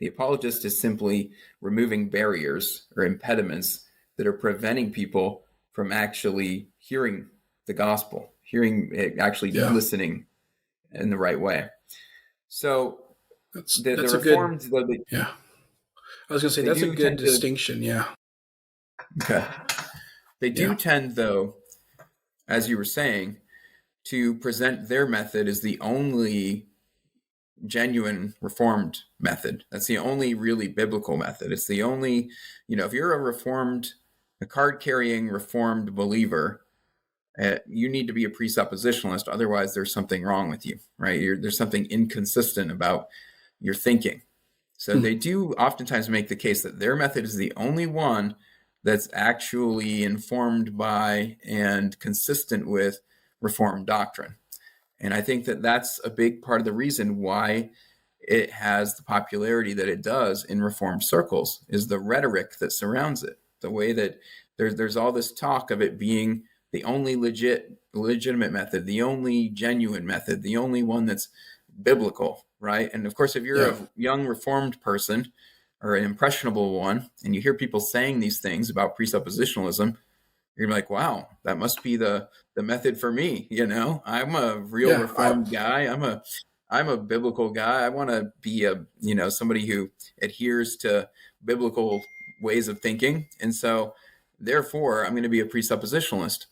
The apologist is simply removing barriers or impediments that are preventing people from actually hearing the gospel, hearing it, actually listening in the right way. So That's the a good, Reformed, though, yeah. I was going to say, they that's a do good tend to, distinction. Yeah. okay. They do Yeah. tend, though, as you were saying, to present their method as the only genuine Reformed method. That's the only really biblical method. It's the only, if you're a card-carrying Reformed believer, you need to be a presuppositionalist. Otherwise, there's something wrong with you, right? There's something inconsistent about your thinking. So they do oftentimes make the case that their method is the only one that's actually informed by and consistent with Reformed doctrine. And I think that that's a big part of the reason why it has the popularity that it does in Reformed circles, is the rhetoric that surrounds it. The way that there's all this talk of it being the only legitimate method, the only genuine method, the only one that's biblical, right? And of course, if you're a young Reformed person or an impressionable one, and you hear people saying these things about presuppositionalism, you're like, wow, that must be the method for me. I'm a real Reformed guy. I'm a biblical guy. I want to be somebody who adheres to biblical ways of thinking. And so therefore I'm going to be a presuppositionalist.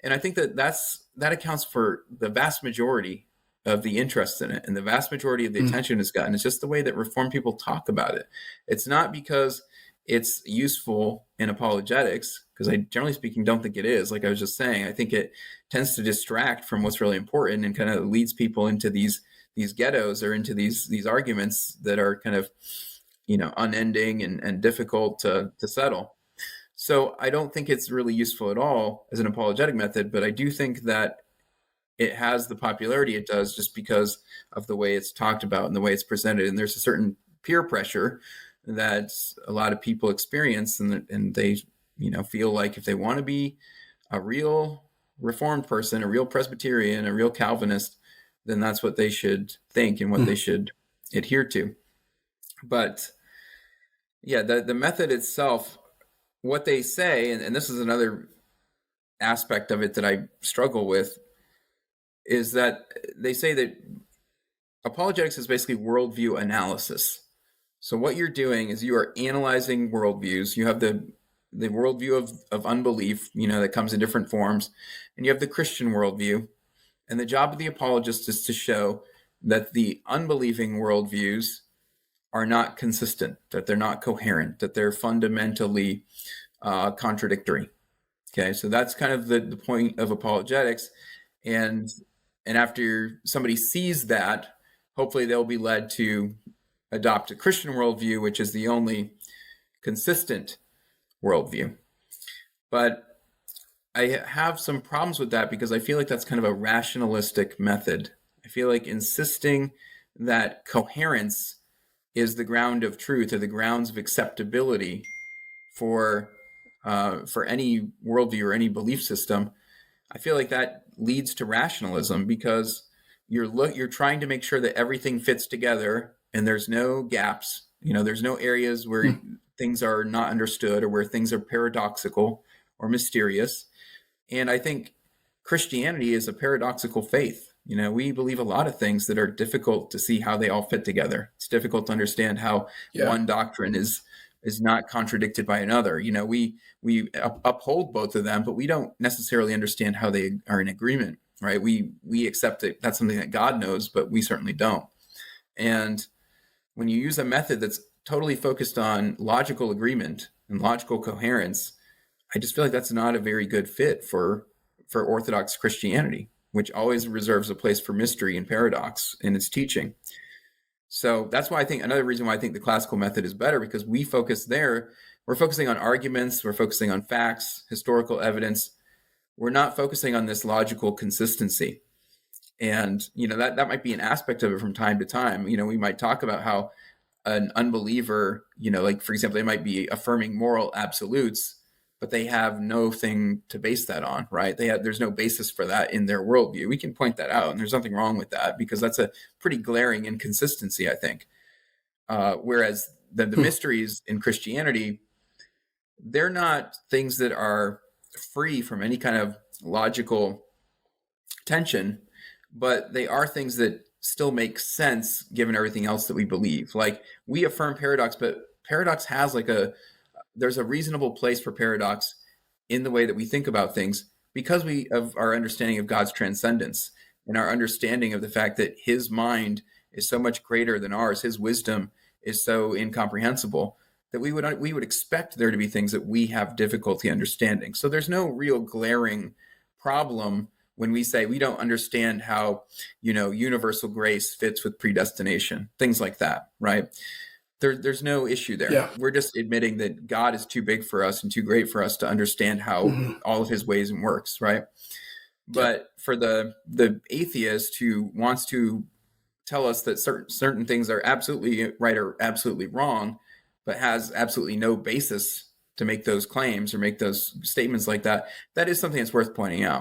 And I think that accounts for the vast majority of the interest in it, and the vast majority of the attention it's gotten. It's just the way that Reformed people talk about it. It's not because it's useful in apologetics, because I, generally speaking, don't think it is. Like I was just saying, I think it tends to distract from what's really important and kind of leads people into these ghettos or into these arguments that are kind of, unending and difficult to settle. So I don't think it's really useful at all as an apologetic method, but I do think that it has the popularity it does just because of the way it's talked about and the way it's presented. And there's a certain peer pressure that a lot of people experience, and they, feel like if they want to be a real Reformed person, a real Presbyterian, a real Calvinist, then that's what they should think and what they should adhere to. But yeah, the method itself, what they say, and this is another aspect of it that I struggle with, is that they say that apologetics is basically worldview analysis. So what you're doing is you are analyzing worldviews. You have the worldview of unbelief, that comes in different forms, and you have the Christian worldview. And the job of the apologist is to show that the unbelieving worldviews are not consistent, that they're not coherent, that they're fundamentally contradictory. Okay, so that's kind of the point of apologetics. And after somebody sees that, hopefully they'll be led to adopt a Christian worldview, which is the only consistent worldview. But I have some problems with that because I feel like that's kind of a rationalistic method. I feel like insisting that coherence is the ground of truth or the grounds of acceptability for any worldview or any belief system, I feel like that leads to rationalism, because you're trying to make sure that everything fits together and there's no gaps. There's no areas where things are not understood or where things are paradoxical or mysterious. And I think Christianity is a paradoxical faith. We believe a lot of things that are difficult to see how they all fit together. It's difficult to understand how one doctrine is not contradicted by another. We uphold both of them, but we don't necessarily understand how they are in agreement, right? We accept that that's something that God knows, but we certainly don't. And when you use a method that's totally focused on logical agreement and logical coherence, I just feel like that's not a very good fit for Orthodox Christianity, which always reserves a place for mystery and paradox in its teaching. So that's why another reason why I think the classical method is better, because we focus there. We're focusing on arguments, we're focusing on facts, historical evidence. We're not focusing on this logical consistency. And, that might be an aspect of it from time to time. We might talk about how an unbeliever, like, for example, they might be affirming moral absolutes, but they have nothing to base that on, right? There's no basis for that in their worldview. We can point that out, and there's nothing wrong with that, because that's a pretty glaring inconsistency, I think. Whereas the mysteries in Christianity, they're not things that are free from any kind of logical tension, but they are things that still make sense given everything else that we believe. Like, we affirm paradox, but paradox has there's a reasonable place for paradox in the way that we think about things, because of our understanding of God's transcendence and our understanding of the fact that his mind is so much greater than ours. His wisdom is so incomprehensible that we would expect there to be things that we have difficulty understanding. So there's no real glaring problem when we say we don't understand how, universal grace fits with predestination, things like that, right? There's no issue there. Yeah. We're just admitting that God is too big for us and too great for us to understand how all of his ways and works, right? But for the atheist who wants to tell us that certain things are absolutely right or absolutely wrong, but has absolutely no basis to make those claims or make those statements like that, that is something that's worth pointing out.